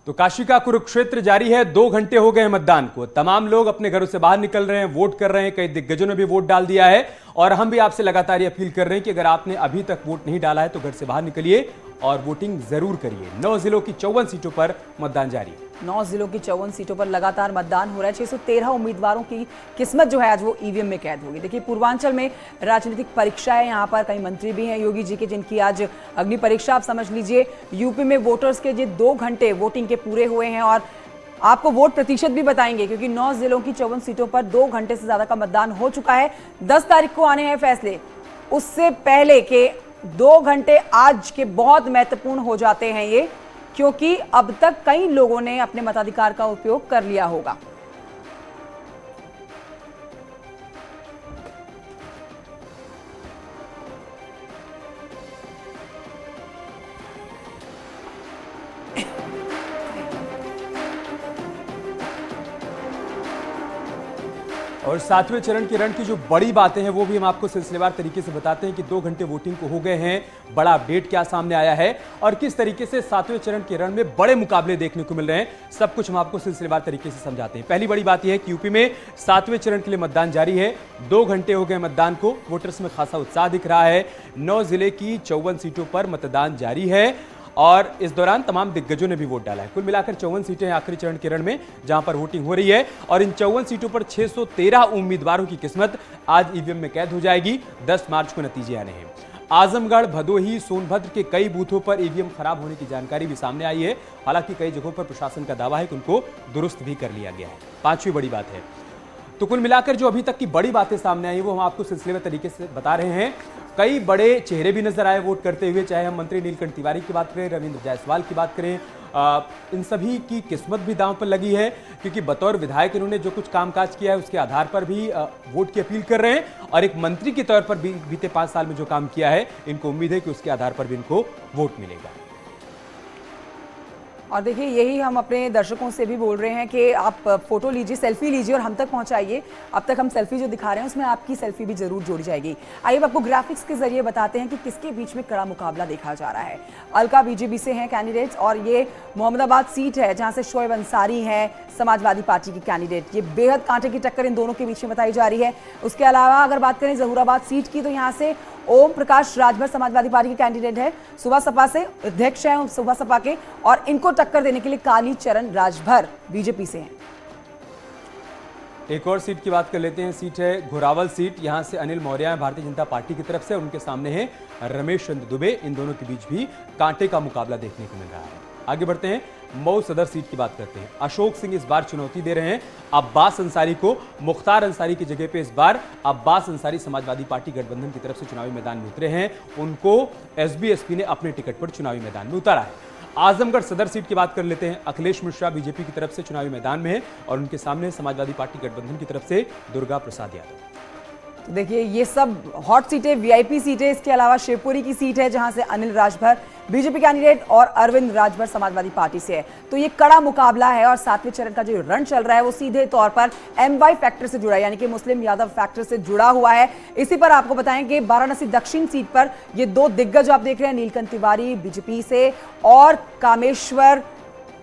तो काशी का कुरुक्षेत्र जारी है। 2 घंटे हो गए मतदान को। तमाम लोग अपने घरों से बाहर निकल रहे हैं, वोट कर रहे हैं। कई दिग्गजों ने भी वोट डाल दिया है और हम भी आपसे लगातार ये अपील कर रहे हैं कि अगर आपने अभी तक वोट नहीं डाला है तो घर से बाहर निकलिए और वोटिंग जरूर करिए। 9 जिलों की 54 सीटों पर मतदान जारी है। 9 जिलों की 54 सीटों पर लगातार मतदान हो रहा है। 613 उम्मीदवारों की किस्मत जो है आज वो ईवीएम में कैद होगी। देखिए, पूर्वांचल में राजनीतिक परीक्षा है, यहाँ पर कई मंत्री भी हैं योगी जी के, जिनकी आज अग्नि परीक्षा आप समझ लीजिए। यूपी में वोटर्स के जो 2 घंटे वोटिंग के पूरे हुए हैं और आपको वोट प्रतिशत भी बताएंगे, क्योंकि 9 जिलों की 54 सीटों पर 2 घंटे से ज्यादा का मतदान हो चुका है। 10 तारीख को आने हैं फैसले। उससे पहले के 2 घंटे आज के बहुत महत्वपूर्ण हो जाते हैं ये, क्योंकि अब तक कई लोगों ने अपने मताधिकार का उपयोग कर लिया होगा। और 7वें चरण के रण की जो बड़ी बातें हैं वो भी हम आपको सिलसिलेवार तरीके से बताते हैं कि 2 घंटे वोटिंग को हो गए हैं। बड़ा अपडेट क्या सामने आया है और किस तरीके से 7वें चरण के रण में बड़े मुकाबले देखने को मिल रहे हैं, सब कुछ हम आपको सिलसिलेवार तरीके से समझाते हैं। पहली बड़ी बात यह है कि यूपी में 7वें चरण के लिए मतदान जारी है। 2 घंटे हो गए मतदान को। वोटर्स में खासा उत्साह दिख रहा है। 9 जिले की 54 सीटों पर मतदान जारी है और इस दौरान तमाम दिग्गजों ने भी वोट डाला है। कुल मिलाकर 54 सीटें आखिरी चरण के रण में जहां पर वोटिंग हो रही है और इन 54 सीटों पर 613 उम्मीदवारों की किस्मत आज ईवीएम में कैद हो जाएगी। 10 मार्च को नतीजे आने हैं। आजमगढ़, भदोही, सोनभद्र के कई बूथों पर ईवीएम खराब होने की जानकारी भी सामने आई है। हालांकि कई जगहों पर प्रशासन का दावा है कि उनको दुरुस्त भी कर लिया गया है। 5वीं बड़ी बात है, तो कुल मिलाकर जो अभी तक की बड़ी बातें सामने आई वो हम आपको सिलसिलेवार तरीके से बता रहे हैं। कई बड़े चेहरे भी नजर आए वोट करते हुए, चाहे हम मंत्री नीलकंठ तिवारी की बात करें, रविंद्र जायसवाल की बात करें। इन सभी की किस्मत भी दांव पर लगी है, क्योंकि बतौर विधायक इन्होंने जो कुछ कामकाज किया है उसके आधार पर भी वोट की अपील कर रहे हैं और एक मंत्री के तौर पर भी बीते 5 साल में जो काम किया है, इनको उम्मीद है कि उसके आधार पर भी इनको वोट मिलेगा। और देखिए, यही हम अपने दर्शकों से भी बोल रहे हैं कि आप फोटो लीजिए, सेल्फी लीजिए और हम तक पहुंचाइए। अब तक हम सेल्फी जो दिखा रहे हैं उसमें आपकी सेल्फी भी जरूर जोड़ी जाएगी। आइए आपको ग्राफिक्स के जरिए बताते हैं कि किसके बीच में कड़ा मुकाबला देखा जा रहा है। अलका बीजेपी से हैं कैंडिडेट्स और ये मोहम्मदाबाद सीट है जहां से शोएब अंसारी हैं समाजवादी पार्टी के कैंडिडेट। ये बेहद कांटे की टक्कर इन दोनों के बीच में बताई जा रही है। उसके अलावा अगर बात करें जहूराबाद सीट की, तो यहाँ से ओम प्रकाश राजभर समाजवादी पार्टी के कैंडिडेट है, सुबह सपा से अध्यक्ष हैं सुबह सपा के, और इनको टक्कर देने के लिए काली चरण राजभर बीजेपी से हैं। एक और सीट की बात कर लेते हैं। सीट है घोरावल सीट। यहां से अनिल मौर्य भारतीय जनता पार्टी की तरफ से, उनके सामने है रमेश चंद्र दुबे। इन दोनों के बीच भी कांटे का मुकाबला देखने को मिल रहा है। आगे बढ़ते हैं, मऊ सदर सीट की बात करते हैं। अशोक सिंह इस बार चुनौती दे रहे हैं अब्बास अंसारी को। मुख्तार अंसारी की जगह पे इस बार अब्बास अंसारी समाजवादी पार्टी गठबंधन की तरफ से चुनावी मैदान में उतरे हैं। उनको एसबी-एसपी ने अपने टिकट पर चुनावी मैदान में उतारा है। आजमगढ़ सदर सीट की बात कर लेते हैं। अखिलेश मिश्रा बीजेपी की तरफ से चुनावी मैदान में है और उनके सामने समाजवादी पार्टी गठबंधन की तरफ से दुर्गा प्रसाद यादव। तो देखिए, ये सब हॉट सीटें, वीआईपी सीटें। इसके अलावा शिवपुरी की सीट है जहां से अनिल राजभर बीजेपी कैंडिडेट और अरविंद राजभर समाजवादी पार्टी से है। तो ये कड़ा मुकाबला है और 7वें चरण का जो रण चल रहा है वो सीधे तौर पर एमवाई फैक्टर से जुड़ा है, यानी कि मुस्लिम यादव फैक्टर से जुड़ा हुआ है। इसी पर आपको बताएं कि वाराणसी दक्षिण सीट पर ये 2 दिग्गज आप देख रहे हैं, नीलकंठ तिवारी बीजेपी से और कामेश्वर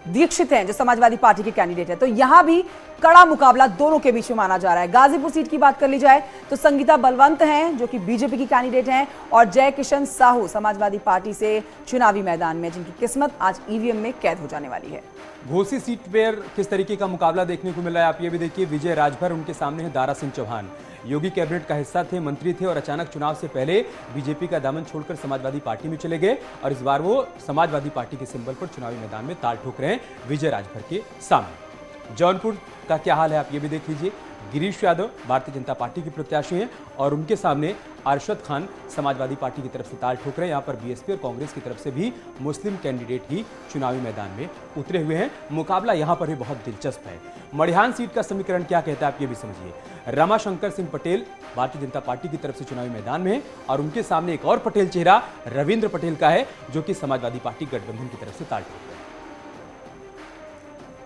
दीक्षित हैं जो समाजवादी पार्टी के कैंडिडेट है। तो यहां भी कड़ा मुकाबला दोनों के बीच में माना जा रहा है। गाजीपुर सीट की बात कर ली जाए तो संगीता बलवंत हैं जो कि बीजेपी की कैंडिडेट हैं और जय किशन साहू समाजवादी पार्टी से चुनावी मैदान में, जिनकी किस्मत आज ईवीएम में कैद हो जाने वाली है। घोसी सीट पर किस तरीके का मुकाबला देखने को मिल रहा है आप ये भी देखिए। विजय राजभर, उनके सामने है दारा सिंह चौहान। योगी कैबिनेट का हिस्सा थे, मंत्री थे और अचानक चुनाव से पहले बीजेपी का दामन छोड़कर समाजवादी पार्टी में चले गए और इस बार वो समाजवादी पार्टी के सिंबल पर चुनावी मैदान में ताल ठोक रहे हैं विजय राजभर के सामने। जौनपुर का क्या हाल है आप ये भी देख लीजिए। गिरीश यादव भारतीय जनता पार्टी के प्रत्याशी हैं और उनके सामने अरशद खान समाजवादी पार्टी की तरफ से ताल ठोक रहे हैं। यहाँ पर बीएसपी और कांग्रेस की तरफ से भी मुस्लिम कैंडिडेट ही चुनावी मैदान में उतरे हुए हैं। मुकाबला यहाँ पर भी बहुत दिलचस्प है। मड़िहान सीट का समीकरण क्या कहता है आप ये भी समझिए। रमाशंकर सिंह पटेल भारतीय जनता पार्टी की तरफ से चुनावी मैदान में है और उनके सामने एक और पटेल चेहरा रविंद्र पटेल का है जो कि समाजवादी पार्टी गठबंधन की तरफ से ताल ठोक रहे हैं।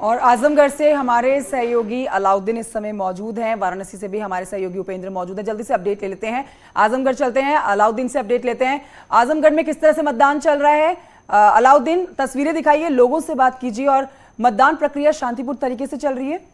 और आजमगढ़ से हमारे सहयोगी अलाउद्दीन इस समय मौजूद हैं। वाराणसी से भी हमारे सहयोगी उपेंद्र मौजूद है। जल्दी से अपडेट ले लेते हैं। आजमगढ़ चलते हैं, अलाउद्दीन से अपडेट लेते हैं। आजमगढ़ में किस तरह से मतदान चल रहा है? अलाउद्दीन, तस्वीरें दिखाइए, लोगों से बात कीजिए और मतदान प्रक्रिया शांतिपूर्ण तरीके से चल रही है?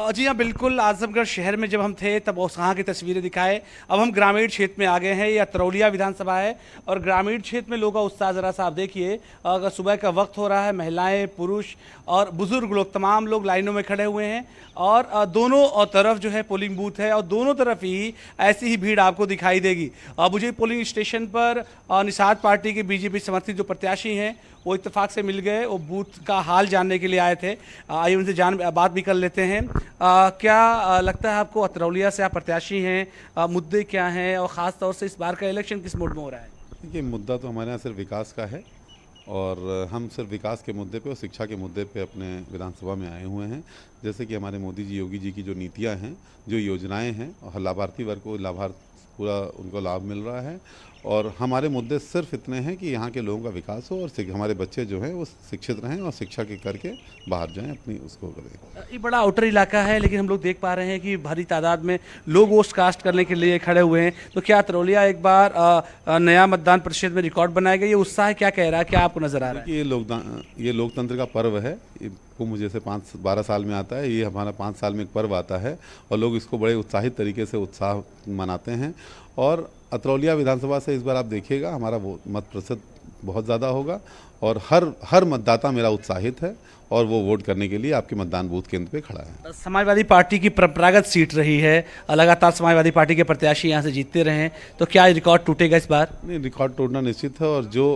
जी हाँ, बिल्कुल। आजमगढ़ शहर में जब हम थे तब उस वहाँ की तस्वीरें दिखाए। अब हम ग्रामीण क्षेत्र में आ गए हैं। यह तरौलिया विधानसभा है और ग्रामीण क्षेत्र में लोगों का उत्साह ज़रा सा आप देखिए। अगर सुबह का वक्त हो रहा है, महिलाएं, पुरुष और बुजुर्ग लोग, तमाम लोग लाइनों में खड़े हुए हैं और दोनों तरफ जो है पोलिंग बूथ है और दोनों तरफ ही ऐसी ही भीड़ आपको दिखाई देगी। मुझे पोलिंग स्टेशन पर निषाद पार्टी के बीजेपी समर्थित जो प्रत्याशी हैं वो इत्तेफाक से मिल गए। वो बूथ का हाल जानने के लिए आए थे। आइए उनसे बात भी कर लेते हैं। क्या लगता है आपको, अतरौलिया से आप प्रत्याशी हैं, मुद्दे क्या हैं और ख़ास तौर से इस बार का इलेक्शन किस मोड में हो रहा है? देखिए, मुद्दा तो हमारे यहाँ सिर्फ विकास का है और हम सिर्फ विकास के मुद्दे पे और शिक्षा के मुद्दे पे अपने विधानसभा में आए हुए हैं। जैसे कि हमारे मोदी जी, योगी जी की जो नीतियाँ हैं, जो योजनाएं हैं और लाभार्थी वर्ग को पूरा उनको लाभ मिल रहा है और हमारे मुद्दे सिर्फ इतने हैं कि यहाँ के लोगों का विकास हो और हमारे बच्चे जो हैं वो शिक्षित रहें और शिक्षा के करके बाहर जाएं, अपनी उसको करें। ये बड़ा आउटर इलाका है लेकिन हम लोग देख पा रहे हैं कि भारी तादाद में लोग वोट कास्ट करने के लिए खड़े हुए हैं। तो क्या तरौलिया एक बार नया मतदान प्रतिशत में रिकॉर्ड बनाएगा? ये उत्साह क्या कह रहा है, क्या आपको नजर आ रहा है? ये लोकतंत्र का पर्व है। कुंभ जैसे 12 साल में आता है, ये हमारा 5 साल में एक पर्व आता है और लोग इसको बड़े उत्साहित तरीके से उत्साह मनाते हैं। और अतरौलिया विधानसभा से इस बार आप देखिएगा हमारा मत प्रतिशत बहुत ज़्यादा होगा और हर मतदाता मेरा उत्साहित है और वो वोट करने के लिए आपके मतदान बूथ केंद्र पे खड़ा है। समाजवादी पार्टी की परंपरागत सीट रही है, लगातार समाजवादी पार्टी के प्रत्याशी यहाँ से जीतते रहे हैं, तो क्या रिकॉर्ड टूटेगा इस बार? नहीं, रिकॉर्ड टूटना निश्चित है और जो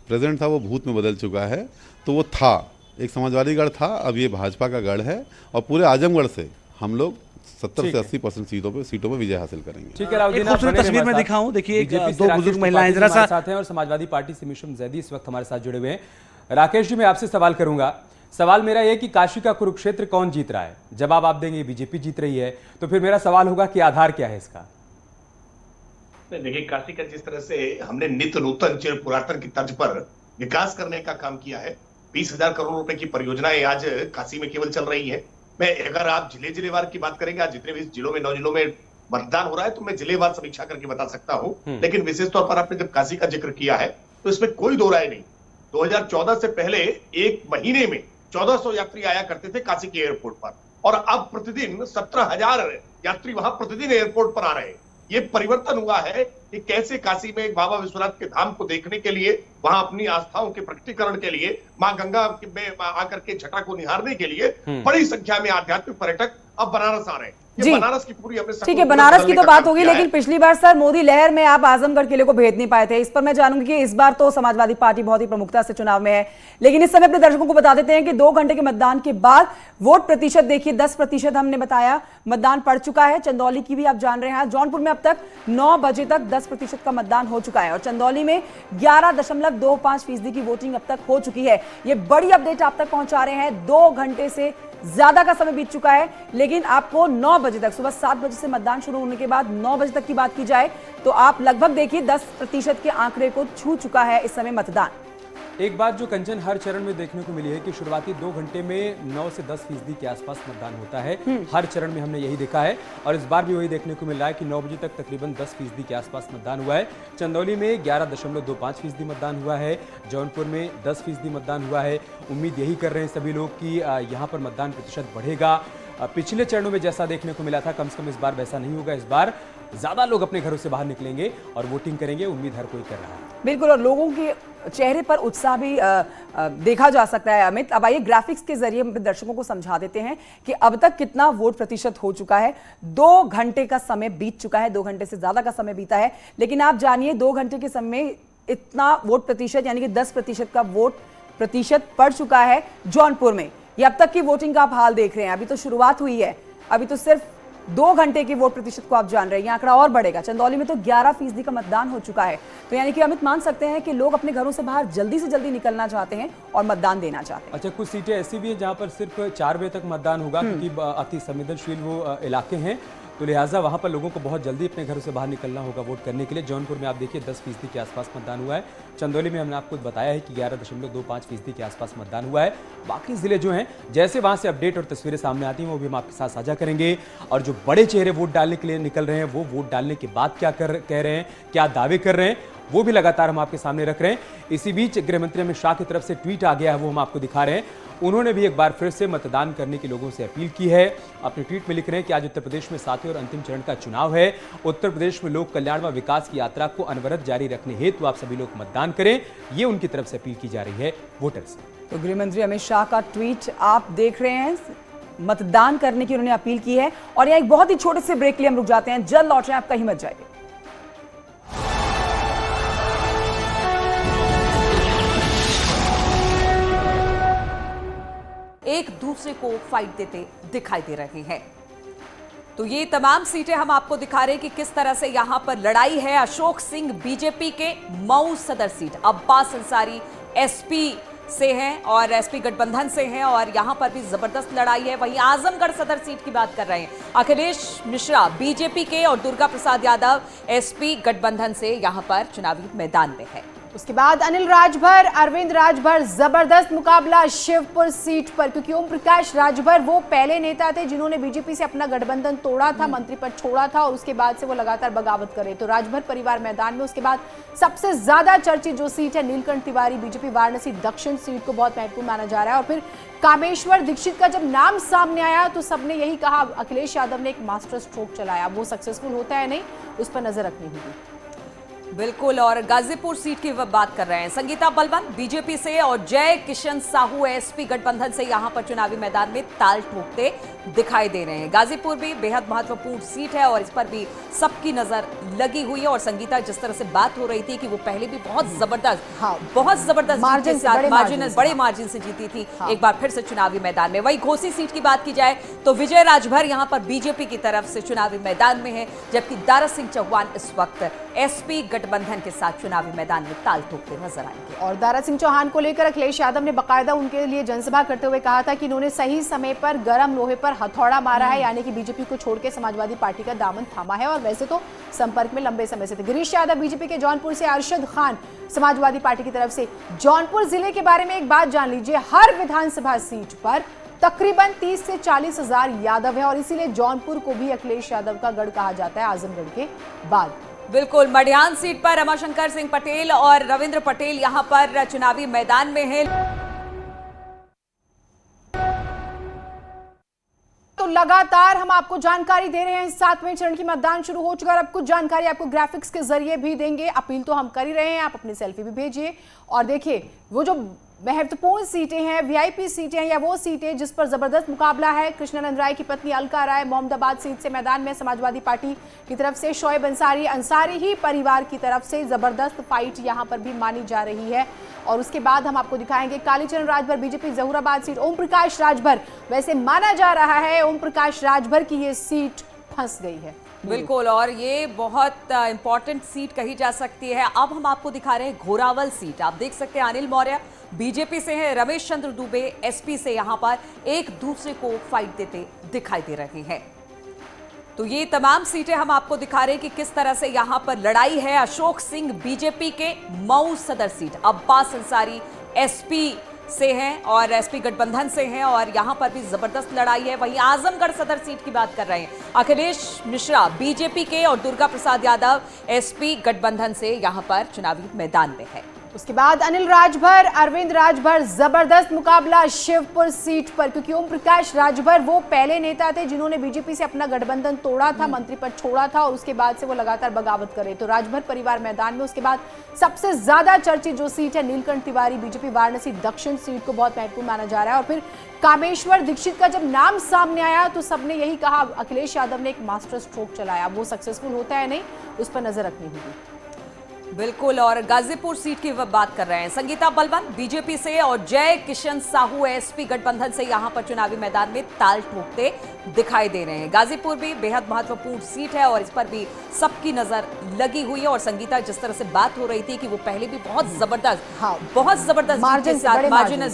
प्रेजेंट था वो भूत में बदल चुका है। तो वो था एक समाजवादी गढ़ था, अब ये भाजपा का गढ़ है और पूरे आजमगढ़ से हम लोग 70 से 80% सीटों पे विजय हासिल करेंगे। ठीक है राउद्दीन, खूबसूरत तस्वीर में दिखाऊं, देखिए दो बुजुर्ग महिलाएं जरा सा साथ हैं और समाजवादी पार्टी से मिशम जैदी इस वक्त हमारे साथ जुड़े हुए हैं। राकेश जी, मैं आपसे सवाल करूंगा। सवाल मेरा यह कि काशी का कुरुक्षेत्र कौन जीत रहा है? जवाब आप देंगे बीजेपी जीत रही है, तो फिर मेरा सवाल होगा कि आधार क्या है इसका? देखिए, काशी का जिस तरह से हमने नित्य नूतन चिर पुरातन की तर्ज पर विकास करने का काम किया है, 20,000 करोड़ रुपए की परियोजनाएं आज काशी में केवल चल रही हैं। मैं अगर आप जिलेवार की बात करेंगे, आज जितने भी जिलों में 9 जिलों में मतदान हो रहा है तो मैं जिलेवार समीक्षा करके बता सकता हूं। लेकिन विशेष तौर पर आपने जब काशी का जिक्र किया है तो इसमें कोई दो राय नहीं। 2014 से पहले एक महीने में 1400 यात्री आया करते थे काशी के एयरपोर्ट पर और अब प्रतिदिन 17,000 यात्री वहां प्रतिदिन एयरपोर्ट पर आ रहे हैं। ये परिवर्तन हुआ है कि कैसे काशी में बाबा विश्वनाथ के धाम को देखने के लिए, वहां अपनी आस्थाओं के प्रकटीकरण के लिए, मां गंगा में आकर के छटा को निहारने के लिए बड़ी संख्या में आध्यात्मिक पर्यटक अब बनारस आ रहे हैं। जी, बनारस की पूरी अपने ठीक है, बनारस की तो बात होगी, लेकिन पिछली बार सर मोदी लहर में आप आजमगढ़ किले को भेज नहीं पाए थे। इस पर मैं जानूंगी कि इस बार तो समाजवादी पार्टी बहुत ही प्रमुखता से चुनाव में है, लेकिन इस समय अपने दर्शकों को बता देते हैं कि 2 घंटे के मतदान के बाद वोट प्रतिशत देखिए 10% हमने बताया मतदान पड़ चुका है। चंदौली की भी आप जान रहे हैं, जौनपुर में अब तक 9 बजे तक 10% का मतदान हो चुका है और चंदौली में 11.25% की वोटिंग अब तक हो चुकी है। ये बड़ी अपडेट आप तक पहुंचा रहे हैं। 2 घंटे से ज्यादा का समय बीत चुका है, लेकिन आपको 9 बजे तक, सुबह 7 बजे से मतदान शुरू होने के बाद 9 बजे तक की बात की जाए तो आप लगभग देखिए 10% के आंकड़े को छू चुका है इस समय मतदान। एक बात जो कंचन हर चरण में देखने को मिली है कि शुरुआती 2 घंटे में 9 से 10% के आसपास मतदान होता है। हर चरण में हमने यही देखा है और इस बार भी वही देखने को मिल रहा है कि 9 बजे तक तकरीबन 10% के आसपास मतदान हुआ है। चंदौली में 11.25% मतदान हुआ है, जौनपुर में 10% मतदान हुआ है। उम्मीद यही कर रहे हैं सभी लोग कि यहाँ पर मतदान प्रतिशत बढ़ेगा। पिछले चरणों में जैसा देखने को मिला था, कम से कम इस बार वैसा नहीं होगा। इस बार ज्यादा लोग अपने घरों से बाहर निकलेंगे और वोटिंग करेंगे, उम्मीद हर कोई कर रहा है। बिल्कुल, और लोगों के चेहरे पर उत्साह भी देखा जा सकता है। अमित, अब आइए ग्राफिक्स के जरिए हम दर्शकों को समझा देते हैं कि अब तक कितना वोट प्रतिशत हो चुका है। 2 घंटे का समय बीत चुका है, 2 घंटे से ज्यादा का समय बीता है, लेकिन आप जानिए 2 घंटे के समय इतना वोट प्रतिशत यानी कि 10% का वोट प्रतिशत पड़ चुका है जौनपुर में। ये अब तक की वोटिंग का आप हाल देख रहे हैं, अभी तो शुरुआत हुई है, अभी तो सिर्फ 2 घंटे के वोट प्रतिशत को आप जान रहे हैं। ये आंकड़ा और बढ़ेगा। चंदौली में तो 11% का मतदान हो चुका है, तो यानी कि अमित मान सकते हैं कि लोग अपने घरों से बाहर जल्दी से जल्दी निकलना चाहते हैं और मतदान देना चाहते हैं। अच्छा, कुछ सीटें ऐसी भी हैं जहां पर सिर्फ 4 बजे तक मतदान होगा क्योंकि अति संवेदनशील वो इलाके हैं, तो लिहाजा वहां पर लोगों को बहुत जल्दी अपने घरों से बाहर निकलना होगा वोट करने के लिए। जौनपुर में आप देखिए 10% के आसपास मतदान हुआ है। चंदौली में हमने आपको बताया है कि 11.25% के आसपास मतदान हुआ है। बाकी जिले जो हैं जैसे वहां से अपडेट और तस्वीरें सामने आती हैं वो भी हम आपके साथ साझा करेंगे। और जो बड़े चेहरे वोट डालने के लिए निकल रहे हैं वो वोट डालने के बाद क्या कह रहे हैं, क्या दावे कर रहे हैं, वो भी लगातार हम आपके सामने रख रहे हैं। इसी बीच गृह मंत्री अमित शाह की तरफ से ट्वीट आ गया है, वो हम आपको दिखा रहे हैं। उन्होंने भी एक बार फिर से मतदान करने के लोगों से अपील की है। अपने ट्वीट में लिख रहे हैं कि आज उत्तर प्रदेश में 7वें और अंतिम चरण का चुनाव है। उत्तर प्रदेश में लोक कल्याण व विकास की यात्रा को अनवरत जारी रखने हेतु आप सभी लोग मतदान करें, ये उनकी तरफ से अपील की जा रही है वोटर्स से। तो गृह मंत्री अमित शाह का ट्वीट आप देख रहे हैं, मतदान करने की उन्होंने अपील की है। और यहाँ एक बहुत ही छोटे से ब्रेक के लिए हम रुक जाते हैं, जल्द लौट रहे हैं, आप कहीं मत जाइए। एक दूसरे को फाइट देते दिखाई दे रहे हैं। तो ये तमाम सीटें हम आपको दिखा रहे हैं कि किस तरह से यहां पर लड़ाई है। अशोक सिंह बीजेपी के मऊ सदर सीट, अब्बास अंसारी एसपी से हैं और एसपी गठबंधन से हैं और यहां पर भी जबरदस्त लड़ाई है। वहीं आजमगढ़ सदर सीट की बात कर रहे हैं, अखिलेश मिश्रा बीजेपी के और दुर्गा प्रसाद यादव एसपी गठबंधन से यहां पर चुनावी मैदान में है। उसके बाद अनिल राजभर, अरविंद राजभर, जबरदस्त मुकाबला शिवपुर सीट पर, क्योंकि ओम प्रकाश राजभर वो पहले नेता थे जिन्होंने बीजेपी से अपना गठबंधन तोड़ा था, मंत्री पद छोड़ा था और उसके बाद से वो लगातार बगावत करे। तो राजभर परिवार मैदान में। उसके बाद सबसे ज्यादा चर्चित जो सीट है नीलकंठ तिवारी बीजेपी वाराणसी दक्षिण सीट को बहुत महत्वपूर्ण माना जा रहा है। और फिर कामेश्वर दीक्षित का जब नाम सामने आया तो सबने यही कहा, अखिलेश यादव ने एक मास्टर स्ट्रोक चलाया, वो सक्सेसफुल होता है नहीं, उस पर नजर रखनी होगी। बिल्कुल। और गाजीपुर सीट की बात कर रहे हैं, संगीता बलवंत बीजेपी से और जय किशन साहू एसपी गठबंधन से यहां पर चुनावी मैदान में ताल ठोकते दिखाई दे रहे हैं। गाजीपुर भी बेहद महत्वपूर्ण सीट है और इस पर भी सबकी नजर लगी हुई है। और संगीता जिस तरह से बात हो रही थी कि वो पहले भी बहुत जबरदस्त बड़े मार्जिन से जीती थी, एक बार फिर से चुनावी मैदान में। वही घोसी सीट की बात की जाए तो विजय राजभर यहां पर बीजेपी की तरफ से चुनावी मैदान में है, जबकि दारा सिंह चौहान इस वक्त एसपी गठबंधन के साथ चुनावी मैदान में ताल ठोकते नजर आएंगे। और दारा सिंह चौहान को लेकर अखिलेश यादव ने बाकायदा उनके लिए जनसभा करते हुए कहा था कि इन्होंने सही समय पर गर्म लोहे पर हथौड़ा मारा है, यानी कि बीजेपी को छोड़ के समाजवादी पार्टी का दामन थामा है और वैसे तो संपर्क में लंबे समय से थे। गिरीश यादव बीजेपी के जौनपुर से, अरशद खान समाजवादी पार्टी की तरफ से। जौनपुर जिले के बारे में एक बात जान लीजिए, हर विधानसभा सीट पर तकरीबन 30 से 40 हजार यादव है और इसीलिए जौनपुर को भी अखिलेश यादव का गढ़ कहा जाता है आजमगढ़ के बाद। बिल्कुल। मडियान सीट पर रमाशंकर सिंह पटेल और रविंद्र पटेल यहां पर चुनावी मैदान में हैं। तो लगातार हम आपको जानकारी दे रहे हैं, 7वें चरण की मतदान शुरू हो चुका है। अब कुछ जानकारी आपको ग्राफिक्स के जरिए भी देंगे। अपील तो हम कर ही रहे हैं, आप अपनी सेल्फी भी भेजिए। और देखिए वो जो महत्वपूर्ण सीटें हैं, वीआईपी सीटें हैं या वो सीटें जिस पर जबरदस्त मुकाबला है। कृष्णानंद राय की पत्नी अलका राय मोहम्मदाबाद सीट से मैदान में, समाजवादी पार्टी की तरफ से शोएब अंसारी ही परिवार की तरफ से जबरदस्त फाइट यहां पर भी मानी जा रही है। और उसके बाद हम आपको दिखाएंगे कालीचरण राजभर बीजेपी जहूराबाद सीट, ओम प्रकाश राजभर। वैसे माना जा रहा है ओम प्रकाश राजभर की ये सीट फंस गई है। बिल्कुल। और ये बहुत इंपॉर्टेंट सीट कही जा सकती है। अब हम आपको दिखा रहे हैं घोरावल सीट। आप देख सकते हैं अनिल मौर्य बीजेपी से हैं, रमेश चंद्र दुबे एसपी से यहां पर एक दूसरे को फाइट देते दिखाई दे रहे हैं। तो ये तमाम सीटें हम आपको दिखा रहे हैं कि किस तरह से यहां पर लड़ाई है। अशोक सिंह बीजेपी के मऊ सदर सीट, अब्बास अंसारी एसपी से हैं और एसपी गठबंधन से हैं और यहां पर भी जबरदस्त लड़ाई है। वहीं आजमगढ़ सदर सीट की बात कर रहे हैं, अखिलेश मिश्रा बीजेपी के और दुर्गा प्रसाद यादव एसपी गठबंधन से यहां पर चुनावी मैदान में है। उसके बाद अनिल राजभर, अरविंद राजभर, जबरदस्त मुकाबला शिवपुर सीट पर, क्योंकि ओम प्रकाश राजभर वो पहले नेता थे जिन्होंने बीजेपी से अपना गठबंधन तोड़ा था, मंत्री पद छोड़ा था और उसके बाद से वो लगातार बगावत करे। तो राजभर परिवार मैदान में। उसके बाद सबसे ज्यादा चर्चित जो सीट है नीलकंठ तिवारी बीजेपी वाराणसी दक्षिण सीट को बहुत महत्वपूर्ण माना जा रहा है। और फिर कामेश्वर दीक्षित का जब नाम सामने आया तो सबने यही कहा, अखिलेश यादव ने एक मास्टर स्ट्रोक चलाया, वो सक्सेसफुल होता है नहीं, उस पर नजर रखनी होगी। बिल्कुल। और गाजीपुर सीट की बात कर रहे हैं। संगीता बलवन बीजेपी से और जय किशन साहू एसपी गठबंधन से यहां पर चुनावी मैदान में ताल ठोकते दिखाई दे रहे हैं। गाजीपुर भी बेहद महत्वपूर्ण सीट है और इस पर भी सबकी नजर लगी हुई है। और संगीता, जिस तरह से बात हो रही थी कि वो पहले भी बहुत जबरदस्त मार्जिन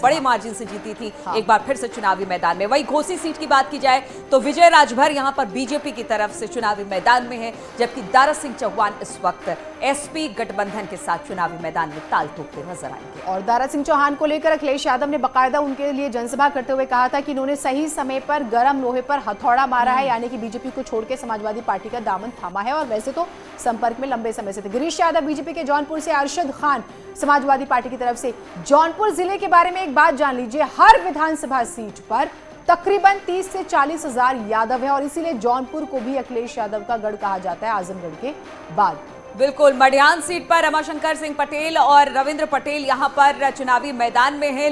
बड़े मार्जिन से जीती थी, एक बार फिर से चुनावी मैदान में। वही घोसी सीट की बात की जाए तो विजय राजभर यहां पर बीजेपी की तरफ से चुनावी मैदान में है, जबकि दारा सिंह चौहान इस वक्त एसपी गठबंधन के साथ चुनावी मैदान में ताल ठोकते नजर आएंगे। और दारा सिंह चौहान को लेकर अखिलेश यादव ने बाकायदा उनके लिए जनसभा करते हुए कहा था कि इन्होंने सही समय पर गर्म लोहे पर हथौड़ा मारा है, यानी कि बीजेपी को छोड़ के समाजवादी पार्टी का दामन थामा है। और वैसे तो संपर्क में लंबे समय से थे। गिरीश यादव बीजेपी के जौनपुर से, अरशद खान समाजवादी पार्टी की तरफ से। जौनपुर जिले के बारे में एक बात जान लीजिए, हर विधानसभा सीट पर तकरीबन 30 से 40 हजार यादव है और इसीलिए जौनपुर को भी अखिलेश यादव का गढ़ कहा जाता है आजमगढ़ के बाद। बिल्कुल। मडियान सीट पर रमाशंकर सिंह पटेल और रविंद्र पटेल यहां पर चुनावी मैदान में हैं।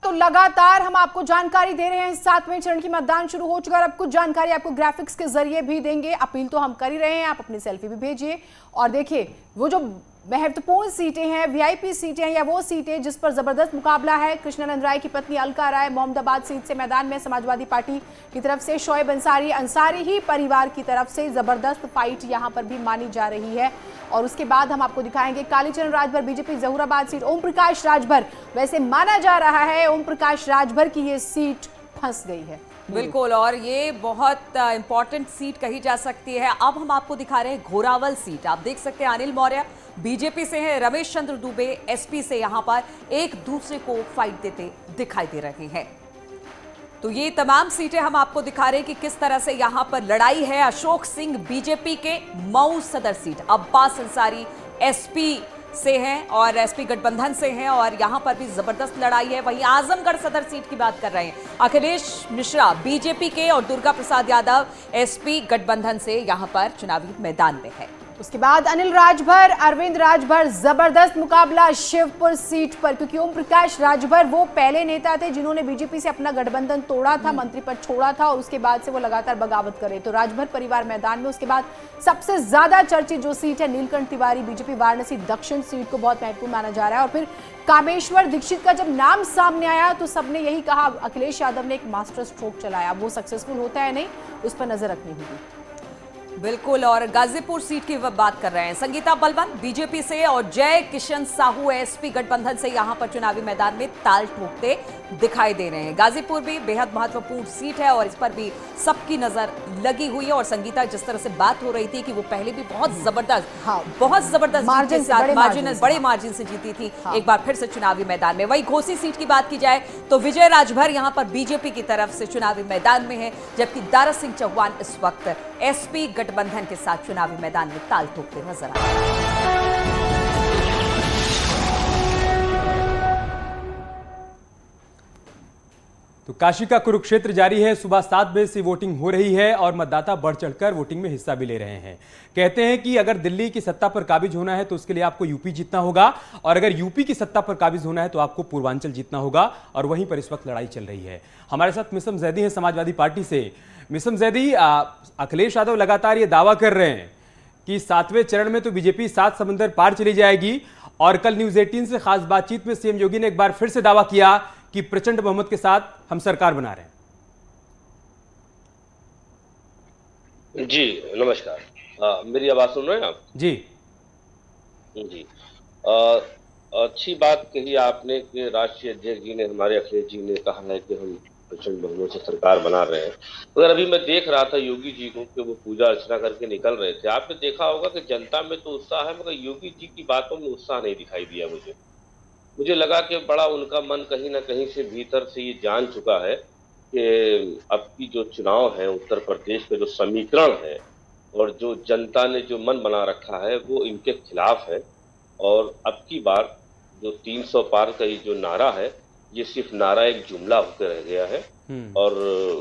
तो लगातार हम आपको जानकारी दे रहे हैं। 7वें चरण की मतदान शुरू हो चुका है और अब कुछ जानकारी आपको ग्राफिक्स के जरिए भी देंगे। अपील तो हम कर ही रहे हैं, आप अपनी सेल्फी भी भेजिए। और देखिए, वो जो महत्वपूर्ण सीटें हैं, वीआईपी सीटें हैं, या वो सीटें जिस पर जबरदस्त मुकाबला है। कृष्णानंद राय की पत्नी अलका राय मोहम्मदाबाद सीट से मैदान में, समाजवादी पार्टी की तरफ से शोएब अंसारी ही परिवार की तरफ से जबरदस्त फाइट यहां पर भी मानी जा रही है। और उसके बाद हम आपको दिखाएंगे कालीचरण राजभर बीजेपी जहूराबाद सीट, ओम प्रकाश राजभर। वैसे माना जा रहा है ओम प्रकाश राजभर की ये सीट फंस गई है। बिल्कुल। और ये बहुत इंपॉर्टेंट सीट कही जा सकती है। अब हम आपको दिखा रहे हैं घोरावल सीट। आप देख सकते हैं अनिल मौर्य बीजेपी से हैं, रमेश चंद्र दुबे एसपी से यहां पर एक दूसरे को फाइट देते दिखाई दे रहे हैं। तो ये तमाम सीटें हम आपको दिखा रहे हैं कि किस तरह से यहां पर लड़ाई है। अशोक सिंह बीजेपी के मऊ सदर सीट, अब्बास अंसारी एसपी से हैं और एसपी गठबंधन से हैं और यहां पर भी जबरदस्त लड़ाई है। वहीं आजमगढ़ सदर सीट की बात कर रहे हैं, अखिलेश मिश्रा बीजेपी के और दुर्गा प्रसाद यादव एसपी गठबंधन से यहां पर चुनावी मैदान में है। उसके बाद अनिल राजभर, अरविंद राजभर, जबरदस्त मुकाबला शिवपुर सीट पर, क्योंकि ओम प्रकाश राजभर वो पहले नेता थे जिन्होंने बीजेपी से अपना गठबंधन तोड़ा था, मंत्री पद छोड़ा था और उसके बाद से वो लगातार बगावत करे। तो राजभर परिवार मैदान में। उसके बाद सबसे ज्यादा चर्चित जो सीट है नीलकंठ तिवारी बीजेपी वाराणसी दक्षिण सीट को बहुत महत्वपूर्ण माना जा रहा है। और फिर कामेश्वर दीक्षित का जब नाम सामने आया तो सबने यही कहा, अखिलेश यादव ने एक मास्टर स्ट्रोक चलाया, वो सक्सेसफुल होता है नहीं, उस पर नजर रखनी होगी। बिल्कुल। और गाजीपुर सीट की बात कर रहे हैं। संगीता बलवन बीजेपी से और जय किशन साहू एसपी गठबंधन से यहां पर चुनावी मैदान में ताल ठोकते दिखाई दे रहे हैं। गाजीपुर भी बेहद महत्वपूर्ण सीट है और इस पर भी सबकी नजर लगी हुई है। और संगीता, जिस तरह से बात हो रही थी कि वो पहले भी बहुत जबरदस्त बड़े मार्जिन से जीती थी, एक बार फिर से चुनावी मैदान में। वही घोसी सीट की बात की जाए तो विजय राजभर यहां पर बीजेपी की तरफ से चुनावी मैदान में है, जबकि दारा सिंह चौहान इस वक्त एसपी गठबंधन के साथ चुनावी मैदान में ताल ठोकते नजर आ रहे हैं। तो काशी का कुरुक्षेत्र जारी है। सुबह 7 बजे से वोटिंग हो रही है और मतदाता बढ़ चढ़कर वोटिंग में हिस्सा भी ले रहे हैं। कहते हैं कि अगर दिल्ली की सत्ता पर काबिज होना है तो उसके लिए आपको यूपी जीतना होगा और अगर यूपी की सत्ता पर काबिज होना है तो आपको पूर्वांचल जीतना होगा। और वहीं पर इस वक्त लड़ाई चल रही है। हमारे साथ मिसम जैदी है समाजवादी पार्टी से। मिसम जैदी, अखिलेश यादव लगातार ये दावा कर रहे हैं कि 7वें चरण में तो बीजेपी 7 समंदर पार चली जाएगी और कल न्यूज 18 से खास बातचीत में सीएम योगी ने एक बार फिर से दावा किया कि प्रचंड बहुमत के साथ हम सरकार बना रहे हैं। जी नमस्कार। मेरी आवाज सुन रहे हैं आप? जी जी। अच्छी बात कही आपने कि राष्ट्रीय अध्यक्ष जी ने, हमारे अखिलेश जी ने कहा है कि हम प्रचंड बहुमत से सरकार बना रहे हैं। मगर अभी मैं देख रहा था योगी जी को कि वो पूजा अर्चना करके निकल रहे थे। आपने देखा होगा कि जनता में तो उत्साह है मगर योगी जी की बातों में उत्साह नहीं दिखाई दिया। मुझे लगा कि बड़ा उनका मन कहीं ना कहीं से भीतर से ये जान चुका है कि अब की जो चुनाव है उत्तर प्रदेश के जो समीकरण है और जो जनता ने जो मन बना रखा है वो इनके खिलाफ है। और अब की बार जो 300 पार का ये जो नारा है ये सिर्फ नारा एक जुमला होकर रह गया है और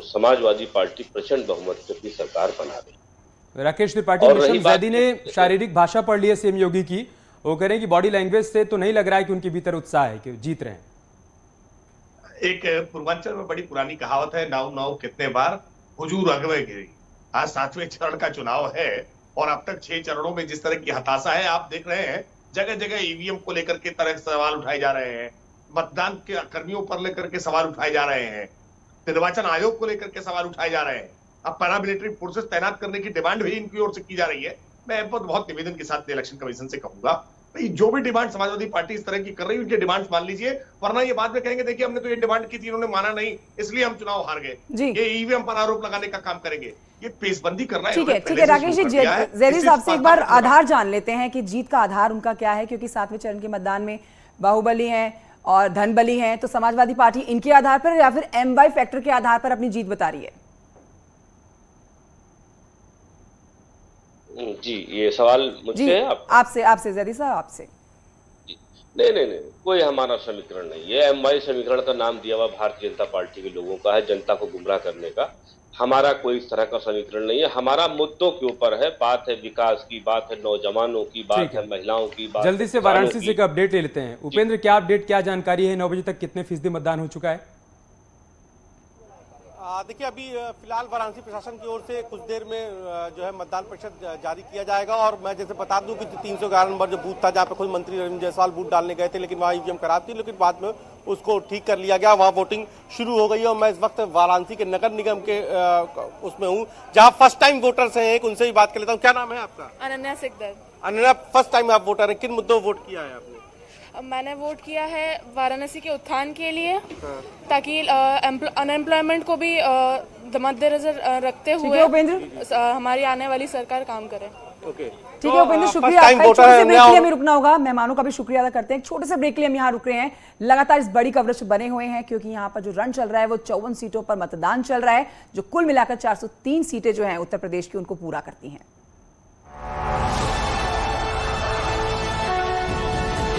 समाजवादी पार्टी प्रचंड बहुमत से अपनी सरकार बना रही। राकेश त्रिपाठी, मिशम जैदी ने शारीरिक भाषा पढ़ ली है सीएम योगी की। वो कह रहे हैं कि बॉडी लैंग्वेज से तो नहीं लग रहा है कि उनके भीतर उत्साह है कि जीत रहे हैं। एक पूर्वांचल में बड़ी पुरानी कहावत है, नाव नाव कितने बार हुजूर अगवे गिरी। आज 7वें चरण का चुनाव है और अब तक 6 चरणों में जिस तरह की हताशा है आप देख रहे हैं, जगह जगह ईवीएम को लेकर के तरह के सवाल उठाए जा रहे हैं, मतदान के कर्मियों पर लेकर के सवाल उठाए जा रहे हैं, निर्वाचन आयोग को लेकर के सवाल उठाए जा रहे हैं। अब पैरामिलिट्री फोर्सेस तैनात करने की डिमांड भी इनकी ओर से की जा रही है। मैं बहुत निवेदन के साथ इलेक्शन कमीशन से कहूंगा भाई जो भी डिमांड समाजवादी पार्टी इस तरह की कर रही है उनकी डिमांड्स मान लीजिए, वरना ये बाद में कहेंगे देखिए हमने तो ये डिमांड की थी, इन्होंने माना नहीं इसलिए हम चुनाव हार गए। ये ईवीएम पर आरोप लगाने का काम करेंगे, ये पेशबंदी करना है। ठीक है राकेश जी, जैदी साहब से एक बार आधार जान लेते हैं कि जीत का आधार उनका क्या है, क्योंकि 7वें चरण के मतदान में बाहुबली हैं और धनबली हैं, तो समाजवादी पार्टी इनके आधार पर या फिर MY फैक्टर के आधार पर अपनी जीत बता रही है? जी ये सवाल मुझसे है आपसे जैदी साहब, आपसे। नहीं, कोई हमारा समीकरण नहीं है। MY समीकरण का नाम दिया हुआ भारतीय जनता पार्टी के लोगों का है, जनता को गुमराह करने का। हमारा कोई इस तरह का समीकरण नहीं है। हमारा मुद्दों के ऊपर है, बात है विकास की, बात है नौजवानों की, बात है महिलाओं की, बात जल्दी से वाराणसी से एक अपडेट ले लेते हैं। उपेंद्र, क्या अपडेट, क्या जानकारी है? 9 बजे तक कितने फीसदी मतदान हो चुका है? देखिए अभी फिलहाल वाराणसी प्रशासन की ओर से कुछ देर में जो है मतदान प्रतिशत जारी किया जाएगा। और मैं जैसे बता दूं कि 311 नंबर जो बूथ था जहां पे खुद मंत्री रविंद्र जायसवाल वोट डालने गए थे, लेकिन वहां ईवीएम खराब थी, लेकिन बाद में उसको ठीक कर लिया गया, वहां वोटिंग शुरू हो गई है। और मैं इस वक्त वाराणसी के नगर निगम के उसमें हूँ जहाँ फर्स्ट टाइम वोटर्स हैं, एक उनसे भी बात कर लेता हूँ। क्या नाम है आपका? अनन्या सिकदर। अनन्या, फर्स्ट टाइम आप वोटर हैं, किन मुद्दों वोट किया है आपने? मैंने वोट किया है वाराणसी के उत्थान के लिए, ताकि अनएम्प्लॉयमेंट को भी मद्देनजर रखते हुए हमारी आने वाली सरकार काम करे। ठीक है उपेंद्र, शुक्रिया। आपका एक छोटे से ब्रेक के लिए हमें रुकना होगा, मेहमानों का भी शुक्रिया अदा करते हैं। एक छोटे से ब्रेक के लिए हम यहाँ रुक रहे हैं, लगातार इस बड़ी कवरेज बने हुए हैं क्योंकि यहाँ पर जो रन चल रहा है वो 54 सीटों पर मतदान चल रहा है, जो कुल मिलाकर 403 सीटें जो हैं उत्तर प्रदेश की उनको पूरा करती हैं।